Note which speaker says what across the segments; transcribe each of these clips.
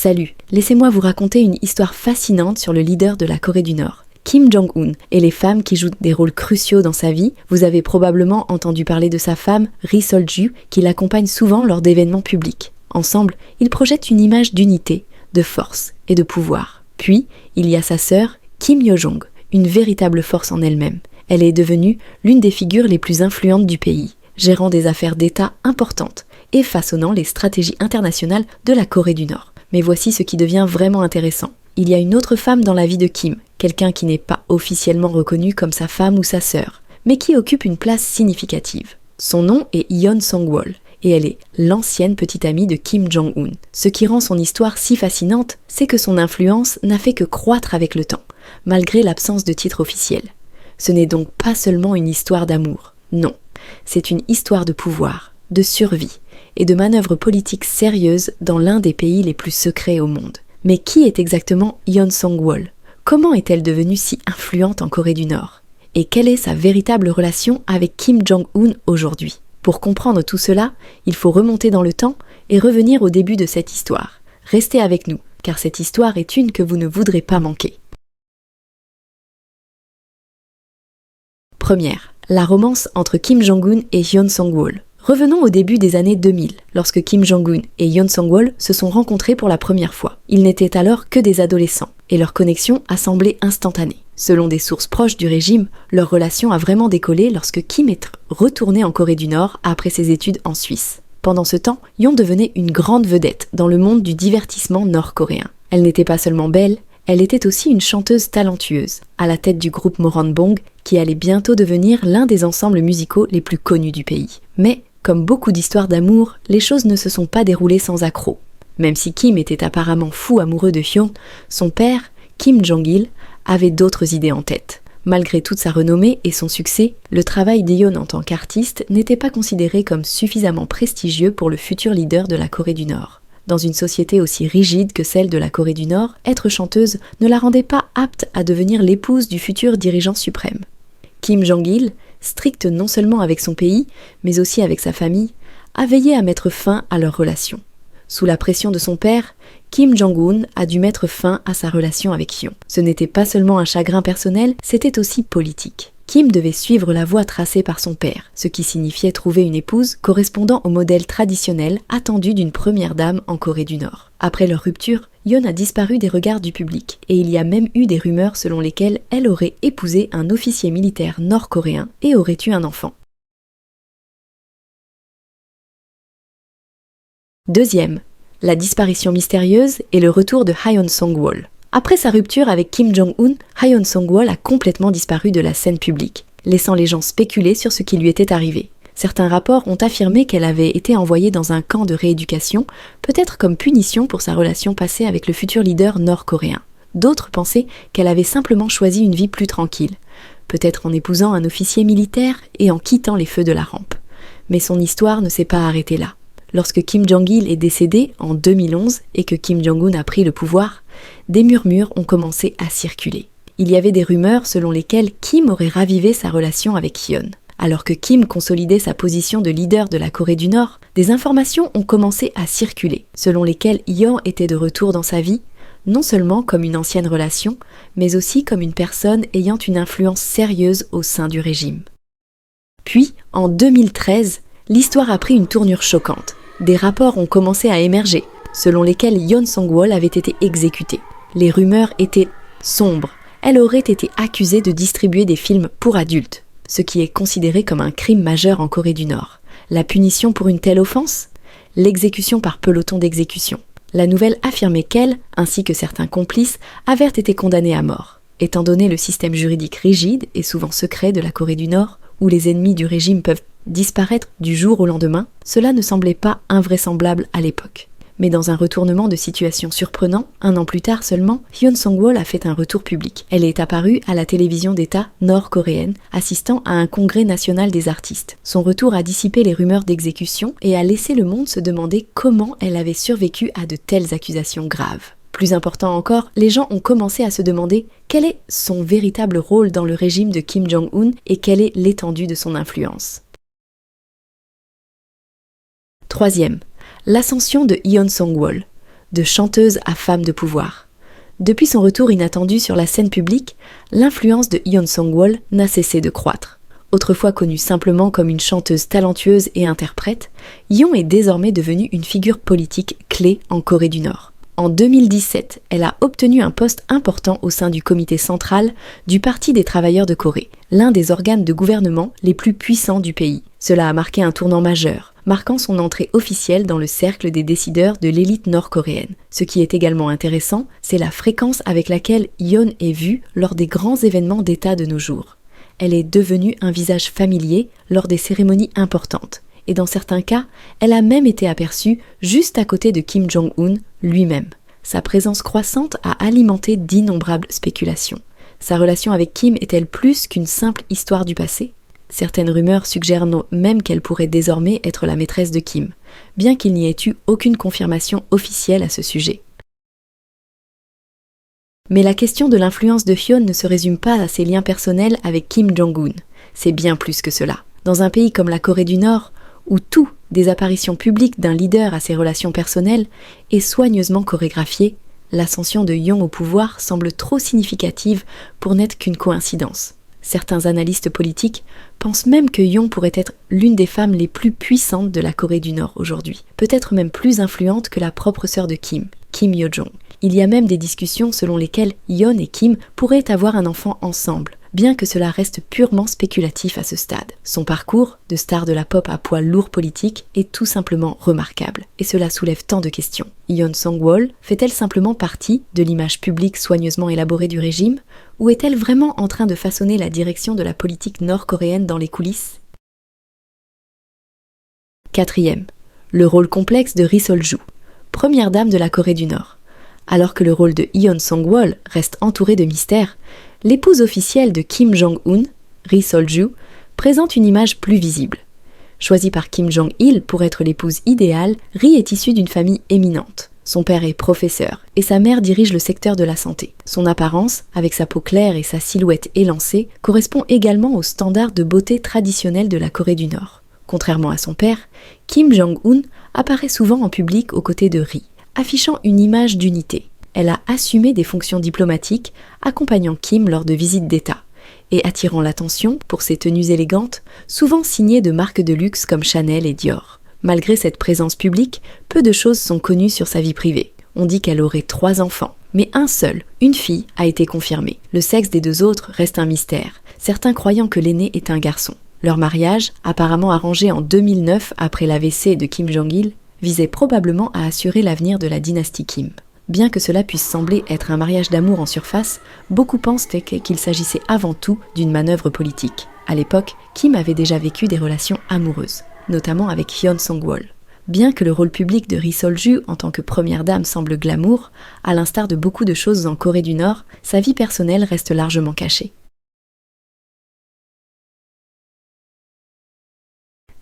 Speaker 1: Salut, laissez-moi vous raconter une histoire fascinante sur le leader de la Corée du Nord, Kim Jong-un, et les femmes qui jouent des rôles cruciaux dans sa vie. Vous avez probablement entendu parler de sa femme, Ri Sol-ju, qui l'accompagne souvent lors d'événements publics. Ensemble, ils projettent une image d'unité, de force et de pouvoir. Puis, il y a sa sœur, Kim Yo-jong, une véritable force en elle-même. Elle est devenue l'une des figures les plus influentes du pays, gérant des affaires d'État importantes et façonnant les stratégies internationales de la Corée du Nord. Mais voici ce qui devient vraiment intéressant. Il y a une autre femme dans la vie de Kim, quelqu'un qui n'est pas officiellement reconnu comme sa femme ou sa sœur, mais qui occupe une place significative. Son nom est Yeon Song-wol, et elle est l'ancienne petite amie de Kim Jong-un. Ce qui rend son histoire si fascinante, c'est que son influence n'a fait que croître avec le temps, malgré l'absence de titre officiel. Ce n'est donc pas seulement une histoire d'amour, non, c'est une histoire de pouvoir, de survie, et de manœuvres politiques sérieuses dans l'un des pays les plus secrets au monde. Mais qui est exactement Yeon Song-wol? Comment est-elle devenue si influente en Corée du Nord? Et quelle est sa véritable relation avec Kim Jong-un aujourd'hui? Pour comprendre tout cela, il faut remonter dans le temps et revenir au début de cette histoire. Restez avec nous, car cette histoire est une que vous ne voudrez pas manquer. Première, la romance entre Kim Jong-un et Yeon Song-wol. Revenons au début des années 2000, lorsque Kim Jong-un et Yeon Song-wol se sont rencontrés pour la première fois. Ils n'étaient alors que des adolescents, et leur connexion a semblé instantanée. Selon des sources proches du régime, leur relation a vraiment décollé lorsque Kim est retourné en Corée du Nord après ses études en Suisse. Pendant ce temps, Yeon devenait une grande vedette dans le monde du divertissement nord-coréen. Elle n'était pas seulement belle, elle était aussi une chanteuse talentueuse, à la tête du groupe Moranbong, qui allait bientôt devenir l'un des ensembles musicaux les plus connus du pays. Mais comme beaucoup d'histoires d'amour, les choses ne se sont pas déroulées sans accroc. Même si Kim était apparemment fou amoureux de Yeon, son père, Kim Jong-il, avait d'autres idées en tête. Malgré toute sa renommée et son succès, le travail d'Yeon en tant qu'artiste n'était pas considéré comme suffisamment prestigieux pour le futur leader de la Corée du Nord. Dans une société aussi rigide que celle de la Corée du Nord, être chanteuse ne la rendait pas apte à devenir l'épouse du futur dirigeant suprême. Kim Jong-il, strict non seulement avec son pays, mais aussi avec sa famille, a veillé à mettre fin à leur relation. Sous la pression de son père, Kim Jong-un a dû mettre fin à sa relation avec Yeon. Ce n'était pas seulement un chagrin personnel, c'était aussi politique. Kim devait suivre la voie tracée par son père, ce qui signifiait trouver une épouse correspondant au modèle traditionnel attendu d'une première dame en Corée du Nord. Après leur rupture, Yeon a disparu des regards du public, et il y a même eu des rumeurs selon lesquelles elle aurait épousé un officier militaire nord-coréen et aurait eu un enfant. Deuxième, la disparition mystérieuse et le retour de Yeon Song-wol. Après sa rupture avec Kim Jong-un, Yeon Song-wol a complètement disparu de la scène publique, laissant les gens spéculer sur ce qui lui était arrivé. Certains rapports ont affirmé qu'elle avait été envoyée dans un camp de rééducation, peut-être comme punition pour sa relation passée avec le futur leader nord-coréen. D'autres pensaient qu'elle avait simplement choisi une vie plus tranquille, peut-être en épousant un officier militaire et en quittant les feux de la rampe. Mais son histoire ne s'est pas arrêtée là. Lorsque Kim Jong-il est décédé en 2011 et que Kim Jong-un a pris le pouvoir, des murmures ont commencé à circuler. Il y avait des rumeurs selon lesquelles Kim aurait ravivé sa relation avec Yeon. Alors que Kim consolidait sa position de leader de la Corée du Nord, des informations ont commencé à circuler, selon lesquelles Yeon était de retour dans sa vie, non seulement comme une ancienne relation, mais aussi comme une personne ayant une influence sérieuse au sein du régime. Puis, en 2013, l'histoire a pris une tournure choquante. Des rapports ont commencé à émerger, selon lesquels Yeon Song-wol avait été exécutée. Les rumeurs étaient sombres. Elle aurait été accusée de distribuer des films pour adultes, ce qui est considéré comme un crime majeur en Corée du Nord. La punition pour une telle offense? L'exécution par peloton d'exécution. La nouvelle affirmait qu'elle, ainsi que certains complices, avaient été condamnés à mort. Étant donné le système juridique rigide et souvent secret de la Corée du Nord, où les ennemis du régime peuvent disparaître du jour au lendemain, cela ne semblait pas invraisemblable à l'époque. Mais dans un retournement de situation surprenant, 1 an plus tard seulement, Yeon Song-wol a fait un retour public. Elle est apparue à la télévision d'État nord-coréenne, assistant à un congrès national des artistes. Son retour a dissipé les rumeurs d'exécution et a laissé le monde se demander comment elle avait survécu à de telles accusations graves. Plus important encore, les gens ont commencé à se demander quel est son véritable rôle dans le régime de Kim Jong-un et quelle est l'étendue de son influence. Troisième, l'ascension de Yeon Song-wol. de chanteuse à femme de pouvoir. Depuis son retour inattendu sur la scène publique, l'influence de Yeon Song-wol n'a cessé de croître. Autrefois connue simplement comme une chanteuse talentueuse et interprète, Yeon est désormais devenue une figure politique clé en Corée du Nord. En 2017, elle a obtenu un poste important au sein du comité central du Parti des travailleurs de Corée, l'un des organes de gouvernement les plus puissants du pays. Cela a marqué un tournant majeur, marquant son entrée officielle dans le cercle des décideurs de l'élite nord-coréenne. Ce qui est également intéressant, c'est la fréquence avec laquelle Yeon est vue lors des grands événements d'État de nos jours. Elle est devenue un visage familier lors des cérémonies importantes. Et dans certains cas, elle a même été aperçue juste à côté de Kim Jong-un lui-même. Sa présence croissante a alimenté d'innombrables spéculations. Sa relation avec Kim est-elle plus qu'une simple histoire du passé ? Certaines rumeurs suggèrent même qu'elle pourrait désormais être la maîtresse de Kim, bien qu'il n'y ait eu aucune confirmation officielle à ce sujet. Mais la question de l'influence de Hyun ne se résume pas à ses liens personnels avec Kim Jong-un. C'est bien plus que cela. Dans un pays comme la Corée du Nord, où tout, des apparitions publiques d'un leader à ses relations personnelles, est soigneusement chorégraphié, l'ascension de Yeon au pouvoir semble trop significative pour n'être qu'une coïncidence. Certains analystes politiques pensent même que Yeon pourrait être l'une des femmes les plus puissantes de la Corée du Nord aujourd'hui, peut-être même plus influente que la propre sœur de Kim, Kim Yo-jong. Il y a même des discussions selon lesquelles Yeon et Kim pourraient avoir un enfant ensemble, bien que cela reste purement spéculatif à ce stade. Son parcours, de star de la pop à poids lourd politique, est tout simplement remarquable, et cela soulève tant de questions. Yeon Song-wol fait-elle simplement partie de l'image publique soigneusement élaborée du régime, ou est-elle vraiment en train de façonner la direction de la politique nord-coréenne dans les coulisses ? 4e. Le rôle complexe de Ri Sol-ju, première dame de la Corée du Nord. Alors que le rôle de Yeon Song-wol reste entouré de mystères, l'épouse officielle de Kim Jong-un, Ri Sol-ju, présente une image plus visible. Choisie par Kim Jong-il pour être l'épouse idéale, Ri est issue d'une famille éminente. Son père est professeur et sa mère dirige le secteur de la santé. Son apparence, avec sa peau claire et sa silhouette élancée, correspond également aux standards de beauté traditionnels de la Corée du Nord. Contrairement à son père, Kim Jong-un apparaît souvent en public aux côtés de Ri, affichant une image d'unité. Elle a assumé des fonctions diplomatiques, accompagnant Kim lors de visites d'État, et attirant l'attention pour ses tenues élégantes, souvent signées de marques de luxe comme Chanel et Dior. Malgré cette présence publique, peu de choses sont connues sur sa vie privée. On dit qu'elle aurait 3 enfants, mais un seul, une fille, a été confirmé. Le sexe des 2 autres reste un mystère, certains croyant que l'aîné est un garçon. Leur mariage, apparemment arrangé en 2009 après l'AVC de Kim Jong-il, visait probablement à assurer l'avenir de la dynastie Kim. Bien que cela puisse sembler être un mariage d'amour en surface, beaucoup pensent qu'il s'agissait avant tout d'une manœuvre politique. À l'époque, Kim avait déjà vécu des relations amoureuses, notamment avec Yeon Song-wol. Bien que le rôle public de Ri Sol-ju en tant que première dame semble glamour, à l'instar de beaucoup de choses en Corée du Nord, sa vie personnelle reste largement cachée.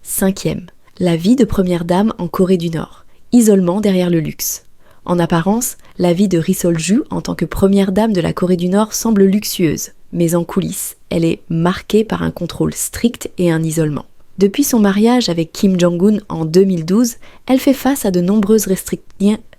Speaker 1: 5e. La vie de première dame en Corée du Nord. Isolement derrière le luxe. En apparence, la vie de Ri Sol-ju en tant que première dame de la Corée du Nord semble luxueuse, mais en coulisses, elle est marquée par un contrôle strict et un isolement. Depuis son mariage avec Kim Jong-un en 2012, elle fait face à de nombreuses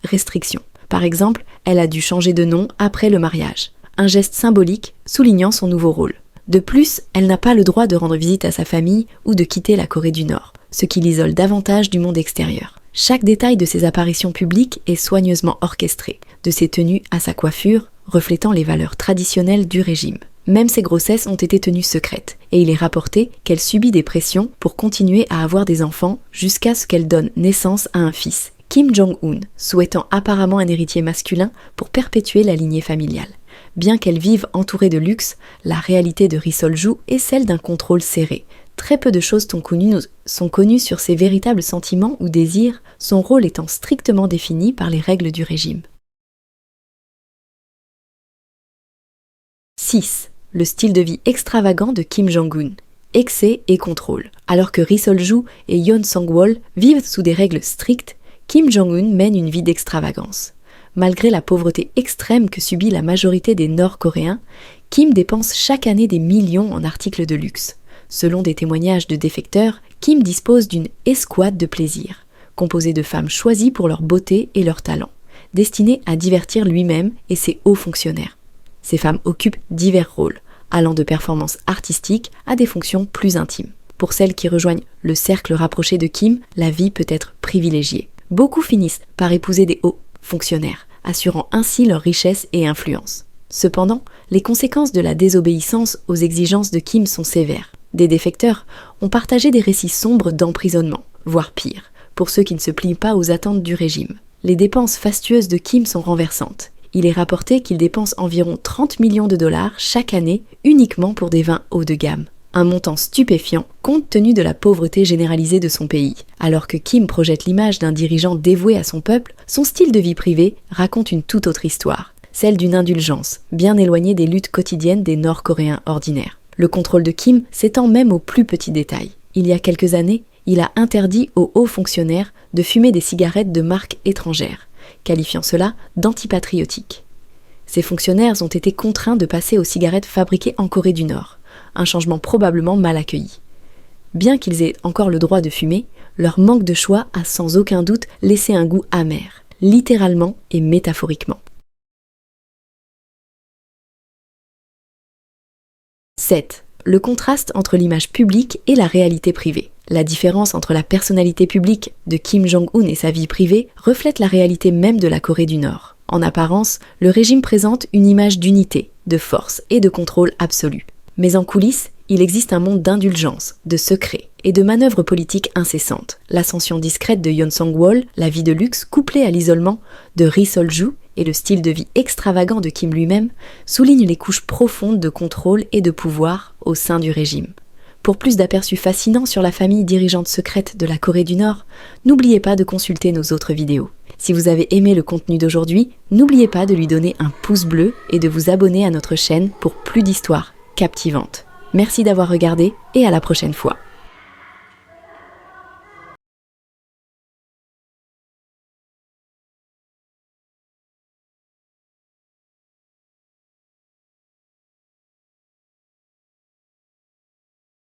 Speaker 1: restrictions. Par exemple, elle a dû changer de nom après le mariage, un geste symbolique soulignant son nouveau rôle. De plus, elle n'a pas le droit de rendre visite à sa famille ou de quitter la Corée du Nord, ce qui l'isole davantage du monde extérieur. Chaque détail de ses apparitions publiques est soigneusement orchestré, de ses tenues à sa coiffure, reflétant les valeurs traditionnelles du régime. Même ses grossesses ont été tenues secrètes, et il est rapporté qu'elle subit des pressions pour continuer à avoir des enfants jusqu'à ce qu'elle donne naissance à un fils, Kim Jong-un, souhaitant apparemment un héritier masculin pour perpétuer la lignée familiale. Bien qu'elle vive entourée de luxe, la réalité de Ri Sol-ju est celle d'un contrôle serré. Très peu de choses sont connues sur ses véritables sentiments ou désirs, son rôle étant strictement défini par les règles du régime. 6. Le style de vie extravagant de Kim Jong-un. Excès et contrôle. Alors que Ri Sol-ju et Yeon Song-wol vivent sous des règles strictes, Kim Jong-un mène une vie d'extravagance. Malgré la pauvreté extrême que subit la majorité des Nord-Coréens, Kim dépense chaque année des millions en articles de luxe. Selon des témoignages de défecteurs, Kim dispose d'une escouade de plaisir, composée de femmes choisies pour leur beauté et leur talent. destiné à divertir lui-même et ses hauts fonctionnaires. Ces femmes occupent divers rôles, allant de performances artistiques à des fonctions plus intimes. Pour celles qui rejoignent le cercle rapproché de Kim, la vie peut être privilégiée. Beaucoup finissent par épouser des hauts fonctionnaires, assurant ainsi leur richesse et influence. Cependant, les conséquences de la désobéissance aux exigences de Kim sont sévères. Des défecteurs ont partagé des récits sombres d'emprisonnement, voire pire, pour ceux qui ne se plient pas aux attentes du régime. Les dépenses fastueuses de Kim sont renversantes. Il est rapporté qu'il dépense environ 30 millions de dollars chaque année uniquement pour des vins haut de gamme. Un montant stupéfiant compte tenu de la pauvreté généralisée de son pays. Alors que Kim projette l'image d'un dirigeant dévoué à son peuple, son style de vie privée raconte une toute autre histoire, celle d'une indulgence, bien éloignée des luttes quotidiennes des Nord-Coréens ordinaires. Le contrôle de Kim s'étend même aux plus petits détails. Il y a quelques années, il a interdit aux hauts fonctionnaires de fumer des cigarettes de marque étrangère, qualifiant cela d'antipatriotique. Ces fonctionnaires ont été contraints de passer aux cigarettes fabriquées en Corée du Nord, un changement probablement mal accueilli. Bien qu'ils aient encore le droit de fumer, leur manque de choix a sans aucun doute laissé un goût amer, littéralement et métaphoriquement. 7. Le contraste entre l'image publique et la réalité privée. La différence entre la personnalité publique de Kim Jong-un et sa vie privée reflète la réalité même de la Corée du Nord. En apparence, le régime présente une image d'unité, de force et de contrôle absolu. Mais en coulisses, il existe un monde d'indulgence, de secrets et de manœuvres politiques incessantes. L'ascension discrète de Yoon Song-wol, la vie de luxe couplée à l'isolement de Ri Sol-ju et le style de vie extravagant de Kim lui-même soulignent les couches profondes de contrôle et de pouvoir au sein du régime. Pour plus d'aperçus fascinants sur la famille dirigeante secrète de la Corée du Nord, n'oubliez pas de consulter nos autres vidéos. Si vous avez aimé le contenu d'aujourd'hui, n'oubliez pas de lui donner un pouce bleu et de vous abonner à notre chaîne pour plus d'histoires captivantes. Merci d'avoir regardé et à la prochaine fois.